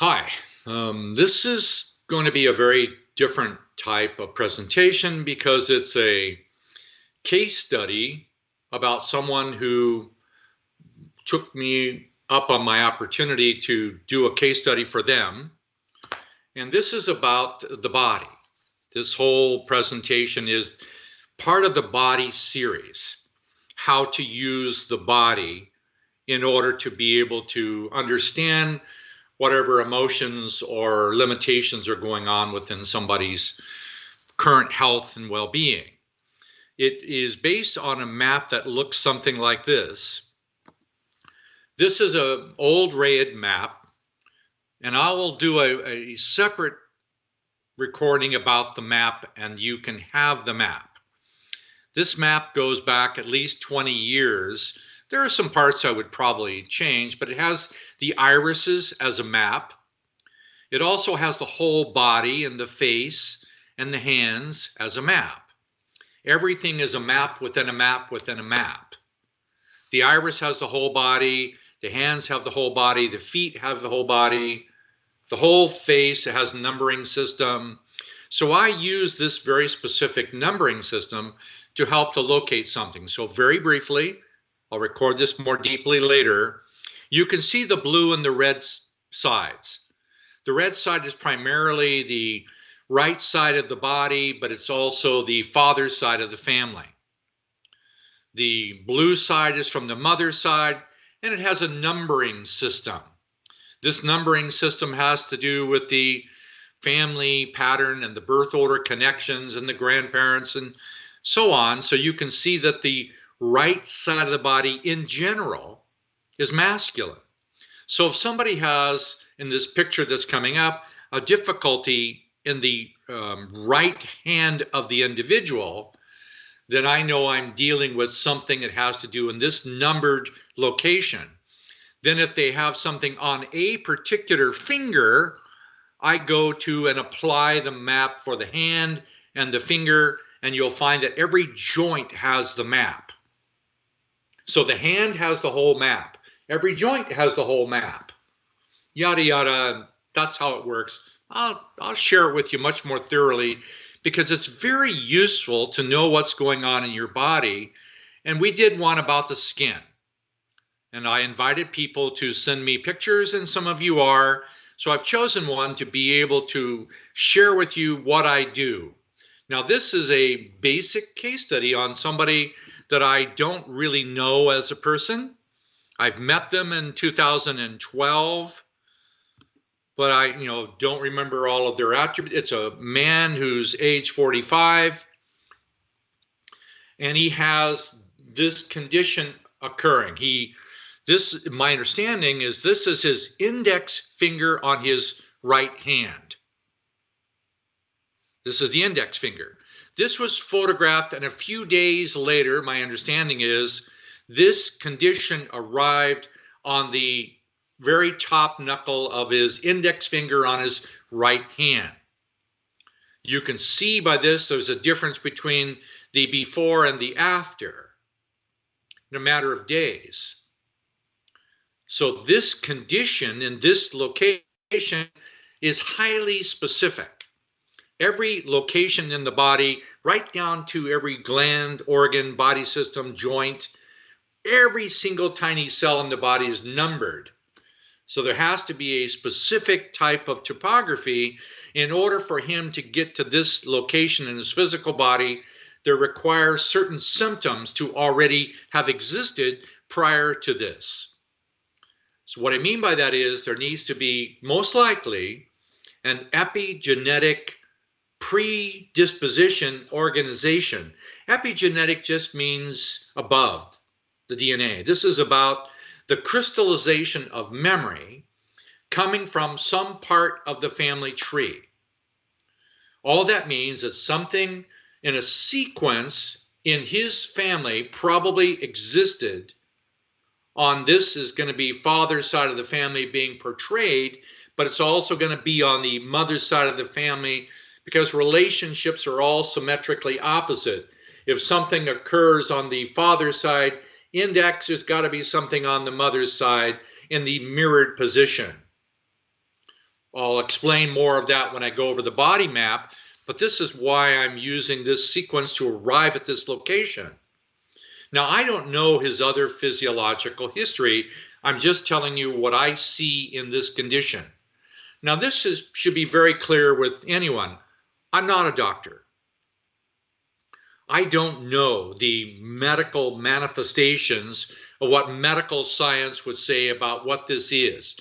Hi, this is going to be a very different type of presentation because it's a case study about someone who took me up on my opportunity to do a case study for them. And this is about the body. This whole presentation is part of the body series, how to use the body in order to be able to understand whatever emotions or limitations are going on within somebody's current health and well-being. It is based on a map that looks something like this. This is an old RAYID map, and I will do a separate recording about the map, and you can have the map. This map goes back at least 20 years. There are some parts I would probably change, but it has the irises as a map. It also has the whole body and the face and the hands as a map. Everything is a map within a map within a map. The iris has the whole body, the hands have the whole body, the feet have the whole body, the whole face has a numbering system. So I use this very specific numbering system to help to locate something. So very briefly, I'll record this more deeply later. You can see the blue and the red sides. The red side is primarily the right side of the body, but it's also the father's side of the family. The blue side is from the mother's side, and it has a numbering system. This numbering system has to do with the family pattern and the birth order connections and the grandparents and so on. So you can see that the right side of the body in general is masculine. So if somebody has, in this picture that's coming up, a difficulty in the right hand of the individual, then I know I'm dealing with something that has to do in this numbered location. Then if they have something on a particular finger, I go to and apply the map for the hand and the finger, and you'll find that every joint has the map. So the hand has the whole map. Every joint has the whole map. Yada, yada. That's how it works. I'll share it with you much more thoroughly because it's very useful to know what's going on in your body. And we did one about the skin. And I invited people to send me pictures, and some of you are. So I've chosen one to be able to share with you what I do. Now, this is a basic case study on somebody that I don't really know as a person. I've met them in 2012, but I don't remember all of their attributes. It's a man who's age 45, and he has this condition occurring. My understanding is this is his index finger on his right hand. This is the index finger. This was photographed, and a few days later, my understanding is, this condition arrived on the very top knuckle of his index finger on his right hand. You can see by this there's a difference between the before and the after in a matter of days. So this condition in this location is highly specific. Every location in the body, right down to every gland, organ, body system, joint, every single tiny cell in the body is numbered. So there has to be a specific type of topography in order for him to get to this location in his physical body. There requires certain symptoms to already have existed prior to this. So what I mean by that is there needs to be most likely an epigenetic predisposition organization. Epigenetic just means above the DNA. This is about the crystallization of memory coming from some part of the family tree. All that means is something in a sequence in his family probably existed on, this is going to be father's side of the family being portrayed, but it's also going to be on the mother's side of the family because relationships are all symmetrically opposite. If something occurs on the father's side, index, there's got to be something on the mother's side in the mirrored position. I'll explain more of that when I go over the body map, but this is why I'm using this sequence to arrive at this location. Now, I don't know his other physiological history. I'm just telling you what I see in this condition. Now, should be very clear with anyone. I'm not a doctor. I don't know the medical manifestations of what medical science would say about what this is.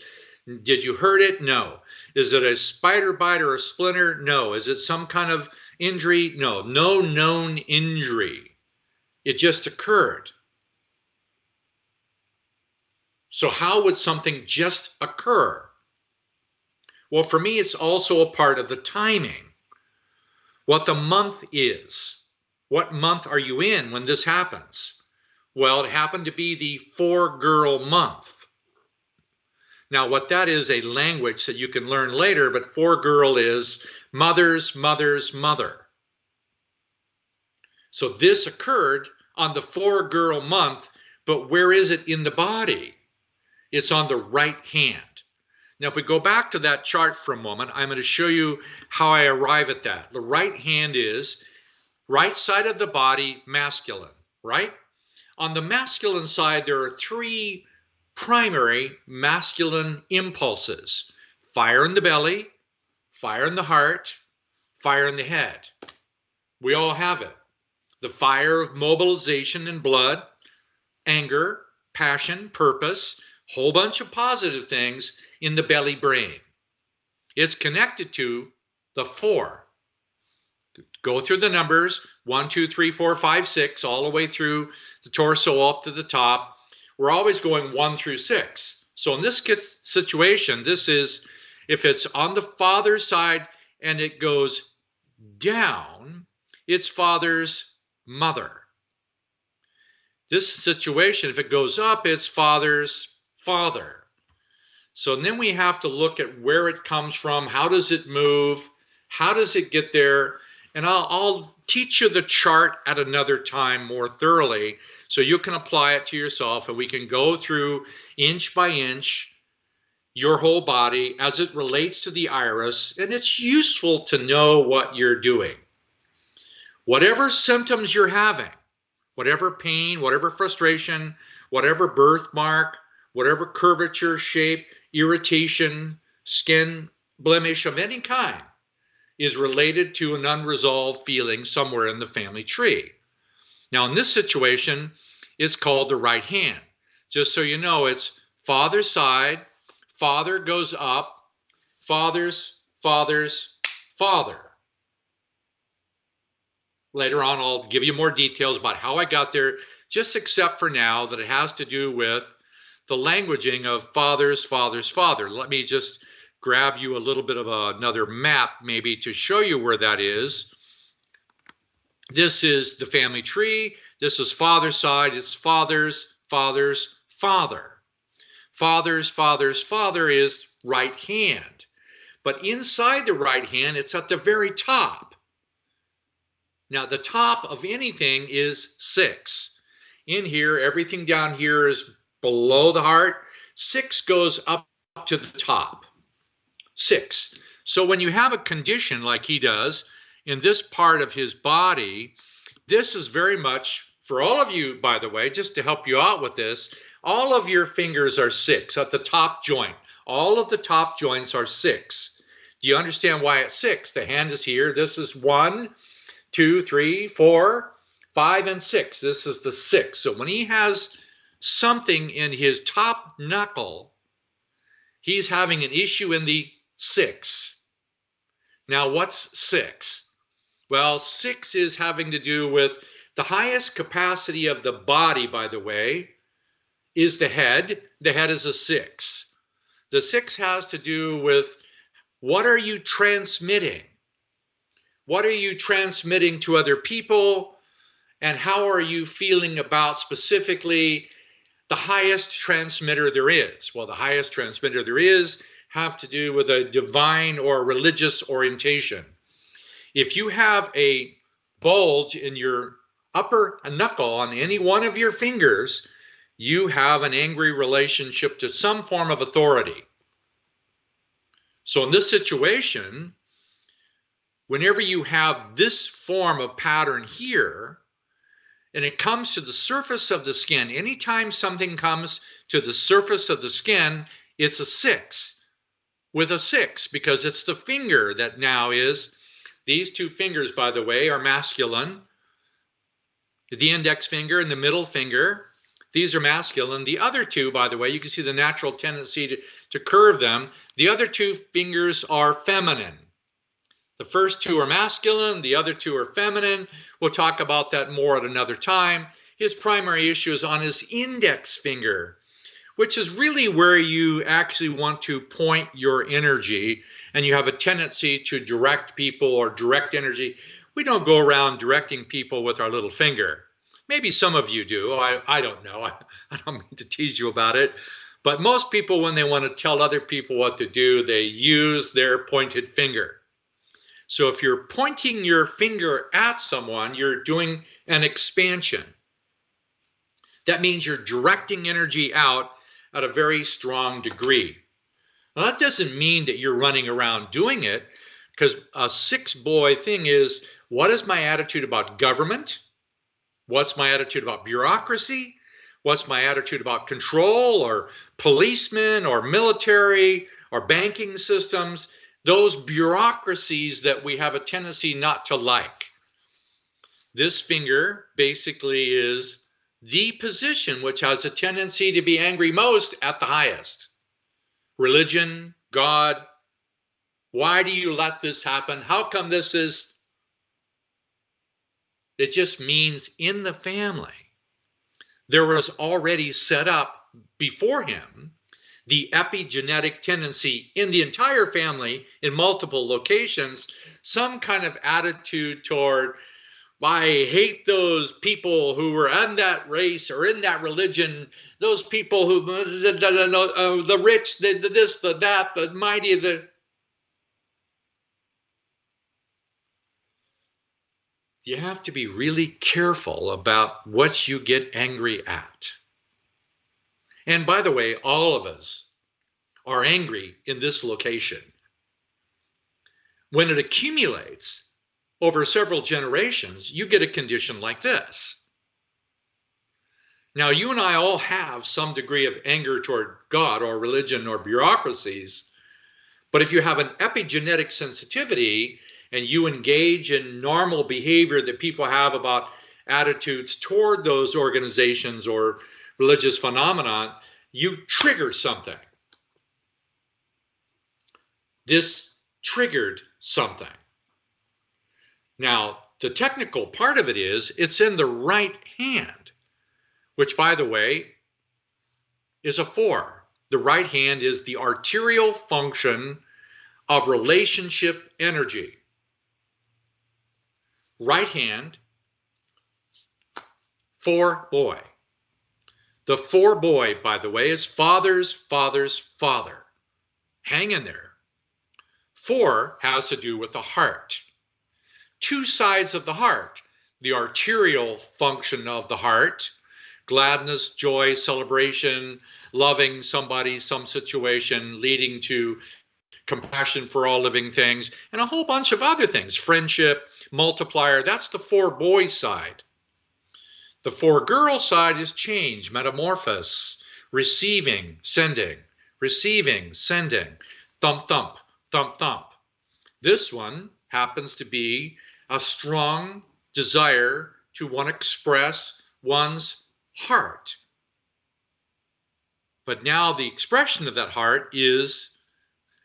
Did you hurt it? No. Is it a spider bite or a splinter? No. Is it some kind of injury? No. No known injury. It just occurred. So how would something just occur? Well, for me, it's also a part of the timing. What the month is. What month are you in when this happens? Well, it happened to be the 4-girl month. Now, what that is, a language that you can learn later, but 4-girl is mother's mother's mother. So this occurred on the 4-girl month, but where is it in the body? It's on the right hand. Now, if we go back to that chart for a moment, I'm going to show you how I arrive at that. The right hand is right side of the body, masculine, right? On the masculine side, there are 3 primary masculine impulses: fire in the belly, fire in the heart, fire in the head. We all have it. The fire of mobilization and blood, anger, passion, purpose, whole bunch of positive things in the belly brain. It's connected to the 4. Go through the numbers, 1, 2, 3, 4, 5, 6, all the way through the torso up to the top. We're always going 1 through 6. So in this situation, this is, if it's on the father's side and it goes down, it's father's mother. This situation, if it goes up, it's father's father. So then we have to look at where it comes from. How does it move? How does it get there? And I'll teach you the chart at another time more thoroughly so you can apply it to yourself, and we can go through inch by inch your whole body as it relates to the iris. And it's useful to know what you're doing. Whatever symptoms you're having, whatever pain, whatever frustration, whatever birthmark, whatever curvature, shape, irritation, skin blemish of any kind, is related to an unresolved feeling somewhere in the family tree. Now, in this situation, it's called the right hand. Just so you know, it's father's side, father goes up, father's father. Later on, I'll give you more details about how I got there, just accept for now that it has to do with the languaging of father's father. Let me just grab you a little bit of another map maybe to show you where that is. This is the family tree. This is father's side. It's father's father. Father's father is right hand. But inside the right hand, it's at the very top. Now, the top of anything is 6. In here, everything down here is below the heart. 6 goes up to the top. 6. So when you have a condition like he does in this part of his body, this is very much, for all of you, by the way, just to help you out with this, all of your fingers are 6 at the top joint. All of the top joints are 6. Do you understand why it's 6? The hand is here. This is 1, 2, 3, 4, 5, and 6. This is the 6. So when he has something in his top knuckle, he's having an issue in the 6. Now, what's 6? Well, 6 is having to do with the highest capacity of the body, by the way, is the head. The head is a 6. The 6 has to do with what are you transmitting? What are you transmitting to other people? And how are you feeling about specifically the highest transmitter there is? Well, the highest transmitter there is have to do with a divine or religious orientation. If you have a bulge in your upper knuckle on any one of your fingers, you have an angry relationship to some form of authority. So in this situation, whenever you have this form of pattern here, and it comes to the surface of the skin, anytime something comes to the surface of the skin, it's a 6 with a 6, because it's the finger that now is, these two fingers, by the way, are masculine. The index finger and the middle finger, these are masculine. The other two, by the way, you can see the natural tendency to curve them. The other two fingers are feminine. The first two are masculine, the other two are feminine. We'll talk about that more at another time. His primary issue is on his index finger, which is really where you actually want to point your energy, and you have a tendency to direct people or direct energy. We don't go around directing people with our little finger. Maybe some of you do. I don't know. I don't mean to tease you about it. But most people, when they want to tell other people what to do, they use their pointed finger. So if you're pointing your finger at someone, you're doing an expansion. That means you're directing energy out at a very strong degree. Now, that doesn't mean that you're running around doing it, because a 6-boy thing is, what is my attitude about government? What's my attitude about bureaucracy? What's my attitude about control or policemen or military or banking systems? Those bureaucracies that we have a tendency not to like. This finger basically is the position which has a tendency to be angry most at the highest. Religion, God, why do you let this happen? How come this is? It just means in the family, there was already set up before him the epigenetic tendency in the entire family in multiple locations, some kind of attitude toward, I hate those people who were in that race or in that religion, those people who, the rich, the this, the that, the mighty, the... You have to be really careful about what you get angry at. And by the way, all of us are angry in this location. When it accumulates over several generations, you get a condition like this. Now, you and I all have some degree of anger toward God or religion or bureaucracies, but if you have an epigenetic sensitivity and you engage in normal behavior that people have about attitudes toward those organizations or religious phenomenon, you trigger something. This triggered something. Now, the technical part of it is it's in the right hand, which, by the way, is a 4. The right hand is the arterial function of relationship energy. Right hand, 4 boy. The 4 boy, by the way, is father's father's father. Hang in there. 4 has to do with the heart. 2 sides of the heart. The arterial function of the heart, gladness, joy, celebration, loving somebody, some situation, leading to compassion for all living things, and a whole bunch of other things. Friendship, multiplier, that's the 4 boy side. The 4 girl side is change, metamorphosis, receiving, sending, thump, thump, thump, thump. This one happens to be a strong desire to want to express one's heart. But now the expression of that heart is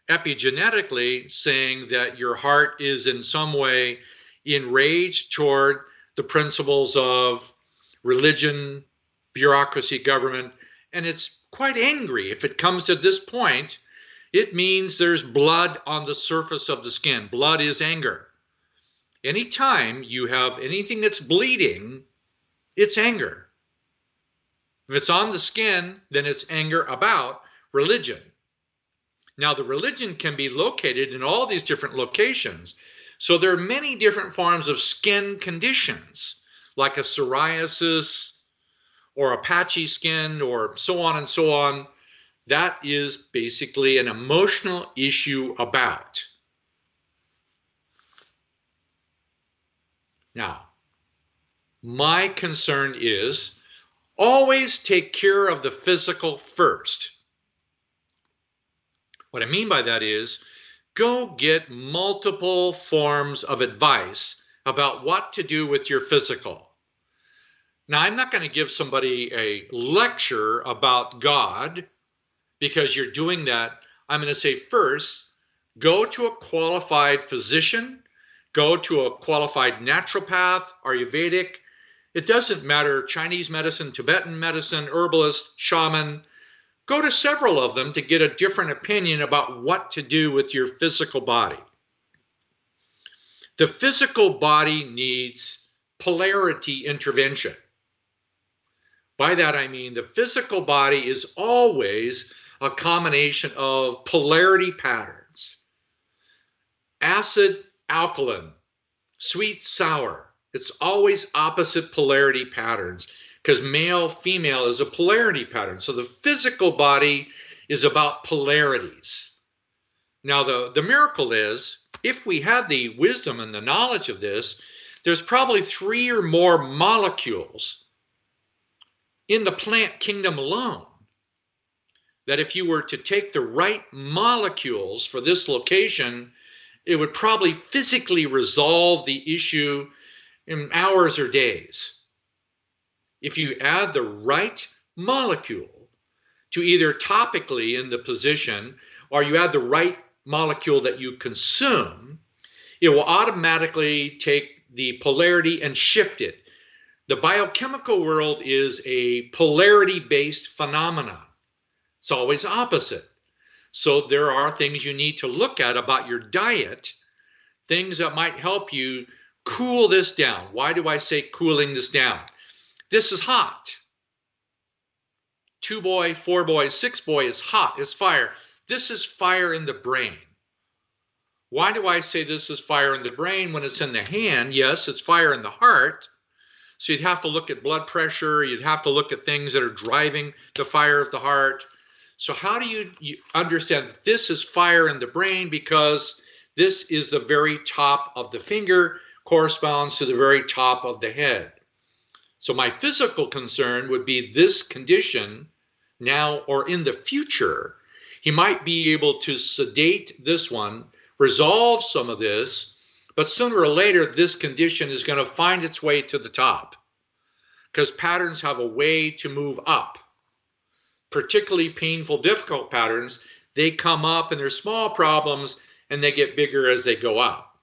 epigenetically saying that your heart is in some way enraged toward the principles of religion, bureaucracy, government, and it's quite angry. If it comes to this point, it means there's blood on the surface of the skin. Blood is anger. Anytime you have anything that's bleeding, it's anger. If it's on the skin, then it's anger about religion. Now, the religion can be located in all these different locations. So there are many different forms of skin conditions, like a psoriasis or a patchy skin or so on and so on. that is basically an emotional issue about. Now, my concern is always take care of the physical first. What I mean by that is go get multiple forms of advice about what to do with your physical. Now, I'm not going to give somebody a lecture about God because you're doing that. I'm going to say first, go to a qualified physician, go to a qualified naturopath, Ayurvedic. It doesn't matter, Chinese medicine, Tibetan medicine, herbalist, shaman. Go to several of them to get a different opinion about what to do with your physical body. The physical body needs polarity intervention. By that I mean the physical body is always a combination of polarity patterns. Acid, alkaline, sweet, sour. It's always opposite polarity patterns because male, female is a polarity pattern. So the physical body is about polarities. Now the miracle is, if we had the wisdom and the knowledge of this, there's probably 3 or more molecules in the plant kingdom alone that if you were to take the right molecules for this location, it would probably physically resolve the issue in hours or days. If you add the right molecule to either topically in the position or you add the right molecule that you consume, it will automatically take the polarity and shift it. The biochemical world is a polarity-based phenomenon. It's always opposite. So there are things you need to look at about your diet, things that might help you cool this down. Why do I say cooling this down? This is hot. 2 boy, 4 boy, 6 boy is hot. It's fire. This is fire in the brain. Why do I say this is fire in the brain when it's in the hand? Yes, it's fire in the heart. So you'd have to look at blood pressure. You'd have to look at things that are driving the fire of the heart. So how do you understand that this is fire in the brain? Because this is the very top of the finger, corresponds to the very top of the head. So my physical concern would be this condition now or in the future. He might be able to sedate this one, resolve some of this, but sooner or later, this condition is going to find its way to the top because patterns have a way to move up. Particularly painful, difficult patterns, they come up and they're small problems and they get bigger as they go up.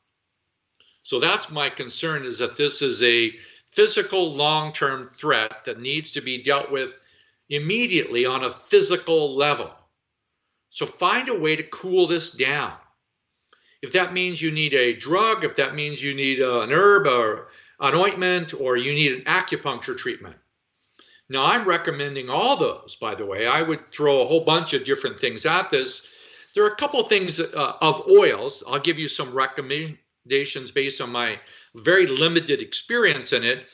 So that's my concern, is that this is a physical long-term threat that needs to be dealt with immediately on a physical level. So find a way to cool this down. If that means you need a drug, if that means you need an herb or an ointment, or you need an acupuncture treatment. Now, I'm recommending all those, by the way. I would throw a whole bunch of different things at this. There are a couple of things of oils. I'll give you some recommendations based on my very limited experience in it.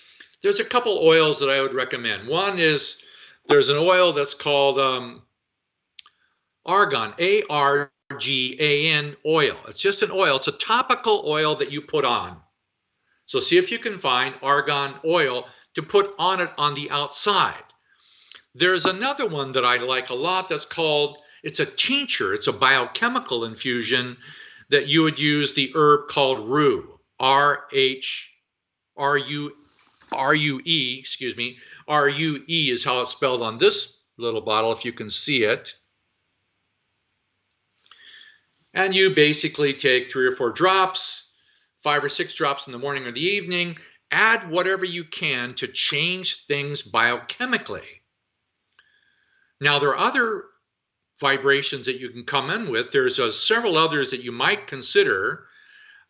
There's a couple oils that I would recommend. One is there's an oil that's called argan, ARGAN oil. It's just an oil. It's a topical oil that you put on. So see if you can find argan oil to put on it on the outside. There's another one that I like a lot that's called, it's a tincture. It's a biochemical infusion that you would use the herb called rue, R-U-E, R-U-E is how it's spelled on this little bottle, if you can see it. And you basically take 3 or 4 drops, 5 or 6 drops in the morning or the evening. Add whatever you can to change things biochemically. Now, there are other vibrations that you can come in with. There's several others that you might consider.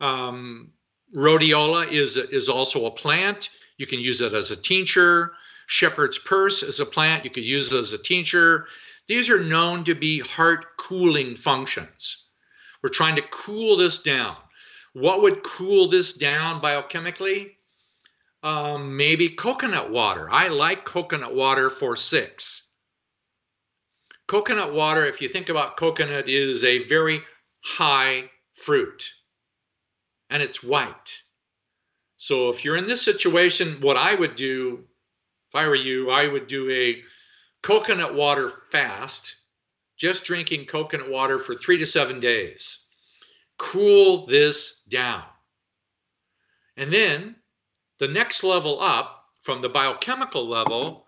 Rhodiola is also a plant. You can use it as a tincture. Shepherd's purse is a plant. You could use it as a tincture. These are known to be heart cooling functions. We're trying to cool this down. What would cool this down biochemically? Maybe coconut water. I like coconut water for 6. Coconut water, if you think about coconut, is a very high fruit, and it's white. So if you're in this situation, what I would do, if I were you, I would do a coconut water fast, just drinking coconut water for 3 to 7 days. Cool this down. And then the next level up from the biochemical level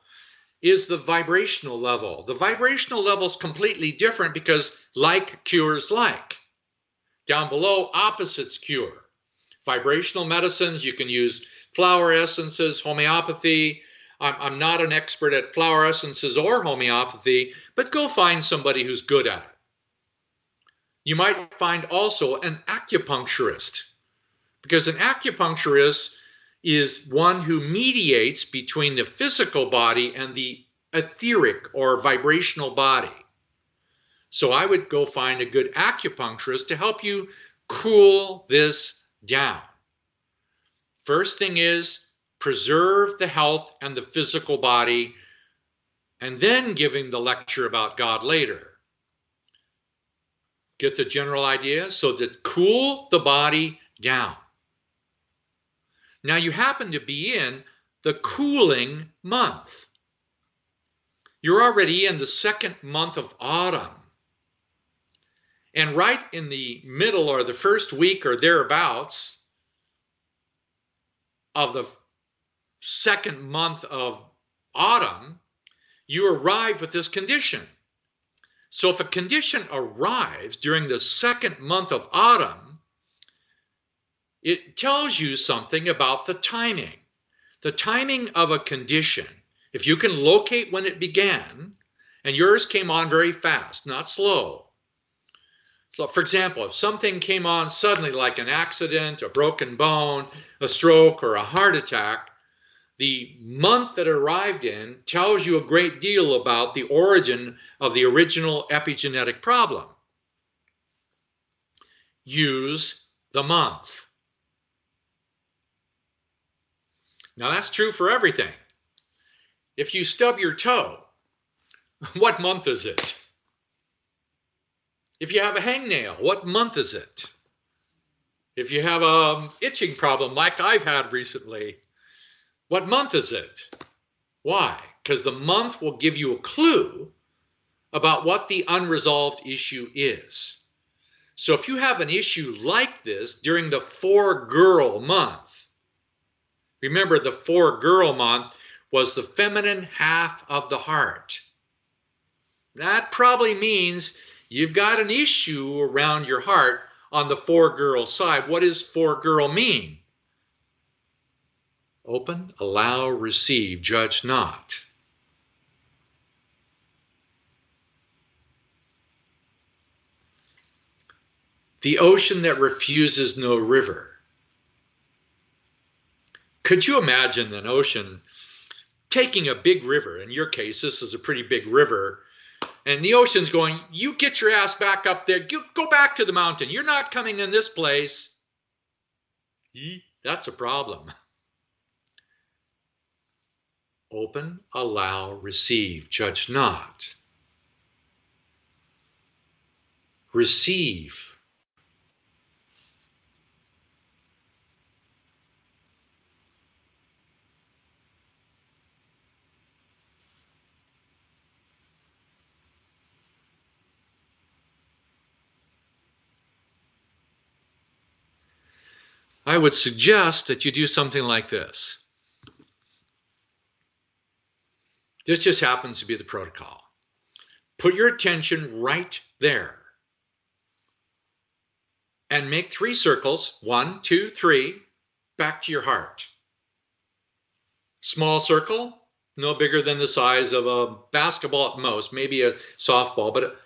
is the vibrational level. The vibrational level is completely different because like cures like. Down below, opposites cure. Vibrational medicines, you can use flower essences, homeopathy. I'm not an expert at flower essences or homeopathy, but go find somebody who's good at it. You might find also an acupuncturist, because an acupuncturist is one who mediates between the physical body and the etheric or vibrational body. So I would go find a good acupuncturist to help you cool this down. First thing is preserve the health and the physical body, and then giving the lecture about God later. Get the general idea? So that cool the body down. Now you happen to be in the cooling month. You're already in the second month of autumn. And right in the middle or the first week or thereabouts of the second month of autumn, you arrive with this condition. So if a condition arrives during the second month of autumn, it tells you something about the timing. The timing of a condition, if you can locate when it began, and yours came on very fast, not slow. So for example, if something came on suddenly like an accident, a broken bone, a stroke, or a heart attack, the month that it arrived in tells you a great deal about the origin of the original epigenetic problem. Use the month. Now that's true for everything. If you stub your toe, what month is it? If you have a hangnail, what month is it? If you have an itching problem like I've had recently, what month is it? Why? Because the month will give you a clue about what the unresolved issue is. So if you have an issue like this during the 4-girl month, remember the 4-girl month was the feminine half of the heart. That probably means you've got an issue around your heart on the 4-girl side. What does 4-girl mean? Open, allow, receive, judge not. The ocean that refuses no river. Could you imagine an ocean taking a big river? In your case, this is a pretty big river. And the ocean's going, you get your ass back up there. You go back to the mountain. You're not coming in this place. That's a problem. Open, allow, receive, judge not. Receive. I would suggest that you do something like this. This just happens to be the protocol. Put your attention right there and make 3 circles, 1, 2, 3, back to your heart. Small circle, no bigger than the size of a basketball at most, maybe a softball, but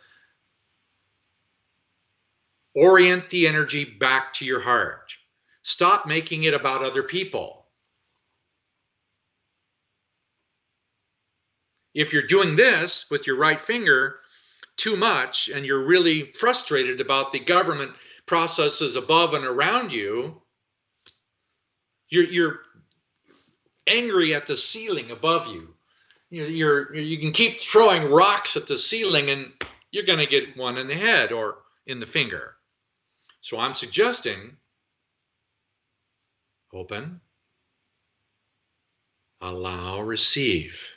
orient the energy back to your heart. Stop making it about other people. If you're doing this with your right finger too much and you're really frustrated about the government processes above and around you, you're angry at the ceiling above you. you can keep throwing rocks at the ceiling and you're going to get one in the head or in the finger. So I'm suggesting open, allow, receive.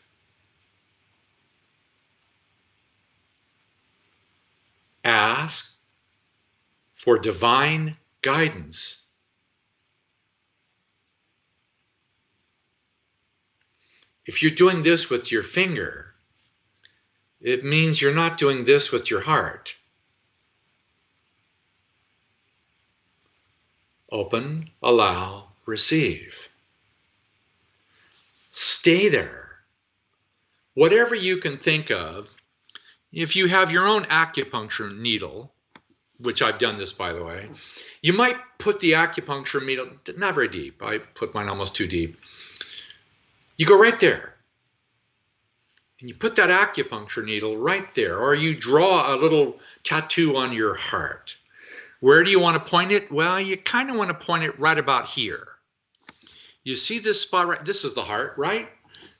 Ask for divine guidance. If you're doing this with your finger, it means you're not doing this with your heart. Open, allow, receive. Stay there. Whatever you can think of, if you have your own acupuncture needle, which I've done this, by the way, you might put the acupuncture needle, not very deep. I put mine almost too deep. You go right there. And you put that acupuncture needle right there, or you draw a little tattoo on your heart. Where do you want to point it? Well, you kind of want to point it right about here. You see this spot right? This is the heart, right?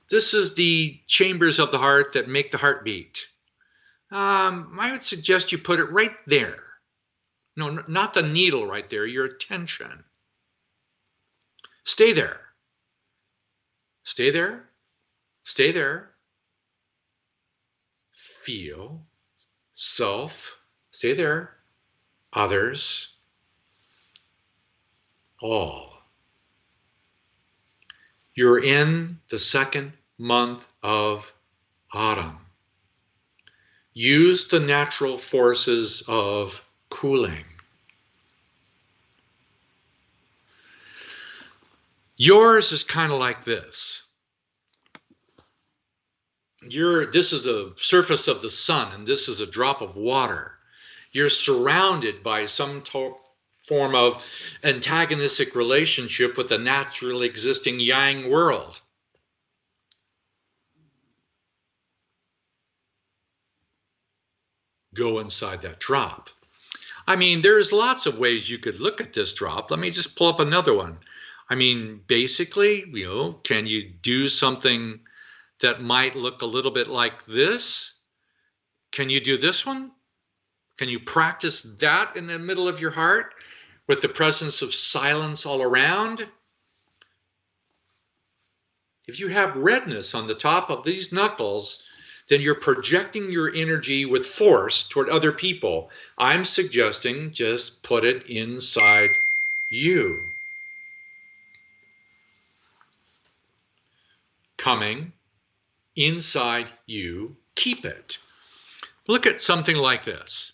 This is the chambers of the heart that make the heart beat. I would suggest you put it right there. No, not the needle right there, your attention. Stay there. Stay there. Stay there. Feel. Self. Stay there. Others. All. You're in the second month of autumn. Use the natural forces of cooling. Yours is kind of like this. This is the surface of the sun, and this is a drop of water. You're surrounded by some form of antagonistic relationship with the naturally existing yang world. Go inside that drop. I mean, there's lots of ways you could look at this drop. Let me just pull up another one. I mean, basically, can you do something that might look a little bit like this? Can you do this one? Can you practice that in the middle of your heart with the presence of silence all around? If you have redness on the top of these knuckles, then you're projecting your energy with force toward other people. I'm suggesting just put it inside you. Coming inside you, keep it. Look at something like this.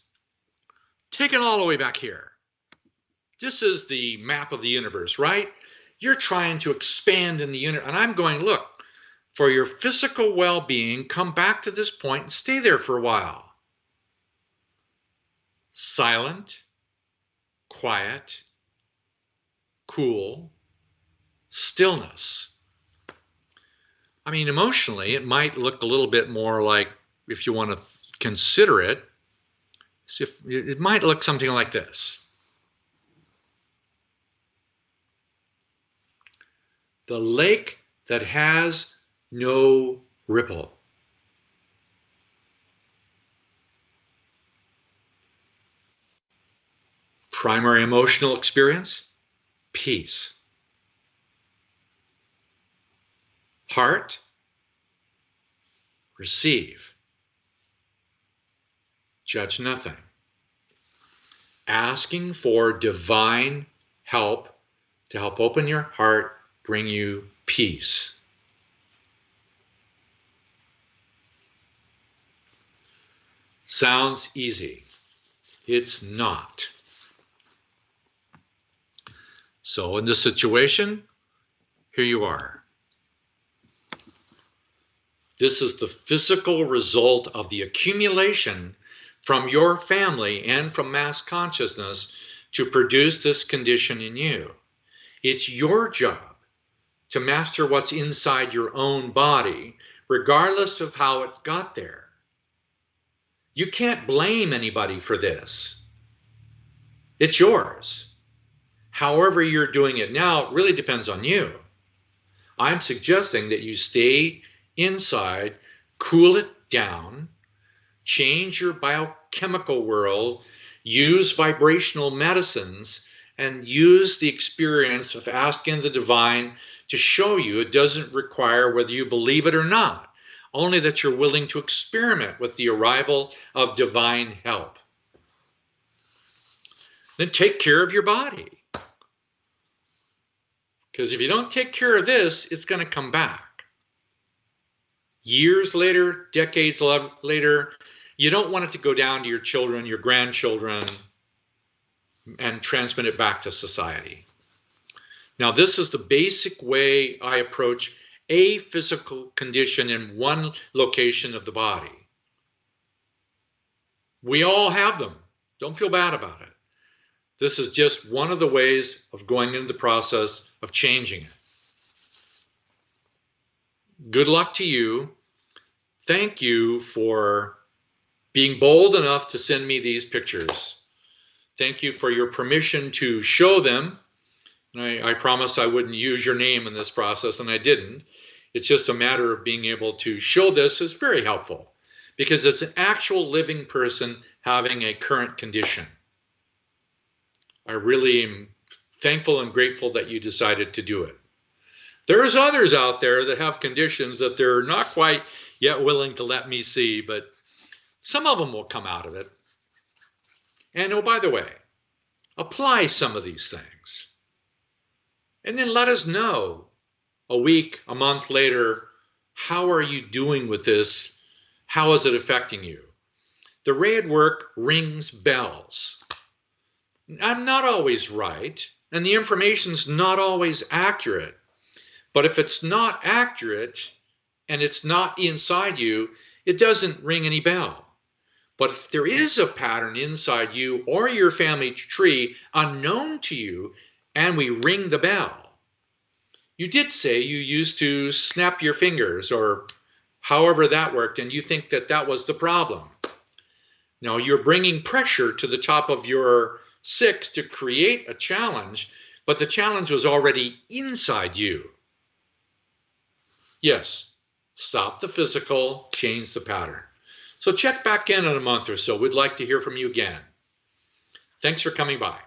Take it all the way back here. This is the map of the universe, right? You're trying to expand in the universe. And I'm going, look, for your physical well-being, come back to this point and stay there for a while. Silent, quiet, cool, stillness. I mean, emotionally, it might look a little bit more like, if you want to consider it, it might look something like this. The lake that has no ripple. Primary emotional experience, peace. Heart, receive. Judge nothing. Asking for divine help to help open your heart, bring you peace. Sounds easy. It's not. So in this situation, here you are. This is the physical result of the accumulation from your family and from mass consciousness to produce this condition in you. It's your job to master what's inside your own body, regardless of how it got there. You can't blame anybody for this. It's yours. However you're doing it now, it really depends on you. I'm suggesting that you stay inside, cool it down, change your biochemical world, use vibrational medicines, and use the experience of asking the divine to show you. It doesn't require whether you believe it or not, only that you're willing to experiment with the arrival of divine help. Then take care of your body. Because if you don't take care of this, it's going to come back. Years later, decades later, you don't want it to go down to your children, your grandchildren, and transmit it back to society. Now, this is the basic way I approach a physical condition in one location of the body. We all have them. Don't feel bad about it. This is just one of the ways of going into the process of changing it. Good luck to you. Thank you for being bold enough to send me these pictures. Thank you for your permission to show them. And I promised I wouldn't use your name in this process, and I didn't. It's just a matter of being able to show this is very helpful because it's an actual living person having a current condition. I really am thankful and grateful that you decided to do it. There's others out there that have conditions that they're not quite yet willing to let me see, but some of them will come out of it. And oh, by the way, apply some of these things. And then let us know a week, a month later, how are you doing with this? How is it affecting you? The RAYID work rings bells. I'm not always right, and the information's not always accurate. But if it's not accurate and it's not inside you, it doesn't ring any bell. But if there is a pattern inside you or your family tree unknown to you, and we ring the bell, you did say you used to snap your fingers or however that worked, and you think that that was the problem. Now you're bringing pressure to the top of your 6 to create a challenge, but the challenge was already inside you. Yes, stop the physical, change the pattern. So check back in a month or so. We'd like to hear from you again. Thanks for coming by.